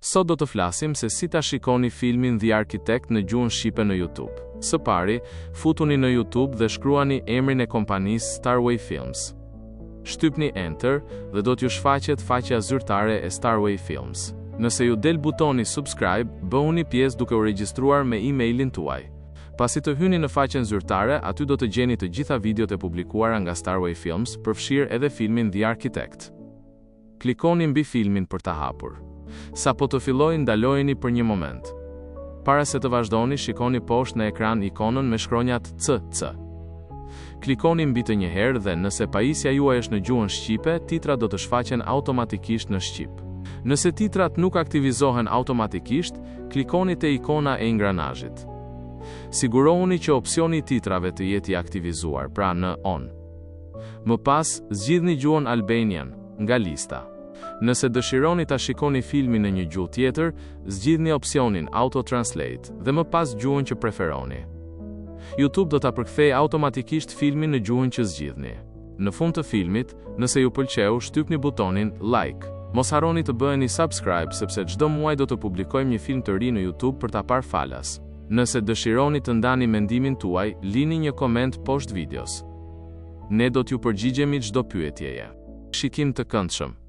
Sot do të flasim se si ta shikoni filmin The Architect në gjuhën shqipe në YouTube. Së pari, futuni në YouTube dhe shkruani emrin e kompanisë Starway Films. Shtypni Enter dhe do t'ju shfaqet faqja zyrtare e Starway Films. Nëse ju del butoni subscribe, bëhuni pjesë duke u regjistruar me emailin tuaj. Pasi të hyni në faqen zyrtare, aty do të gjeni të gjitha videot e publikuara nga Starway Films, përfshirë edhe filmin The Architect. Klikoni mbi filmin për ta hapur. Sa po të fillojë, ndalojeni për një moment. Para se të vazhdoni, shikoni poshtë në ekran ikonën me shkronjat CC. Klikoni mbi të një herë dhe nëse pajisja juaj është në gjuhën shqipe, titrat do të shfaqen automatikisht në shqip. Nëse titrat nuk aktivizohen automatikisht, klikoni te ikona e ingranazhit. Sigurohuni që opsioni i titrave të jetë i aktivizuar, pra në on. Më pas, zgjidhni gjuhën Albanian nga lista. Nëse dëshironi ta shikoni filmin në një gjuhë tjetër, zgjidhni opsionin Auto Translate dhe më pas gjuhën që preferoni. YouTube do ta përkthejë automatikisht filmin në gjuhën që zgjidhni. Në fund të filmit, nëse ju pëlqeu, shtypni butonin like. Mos harroni të bëheni subscribe sepse çdo muaj do të publikojmë një film të ri në YouTube për ta parë falas. Nëse dëshironi të ndani mendimin tuaj, lini një koment poshtë videos. Ne do t'ju përgjigjemi çdo pyetjeje. Shikim të këndshëm.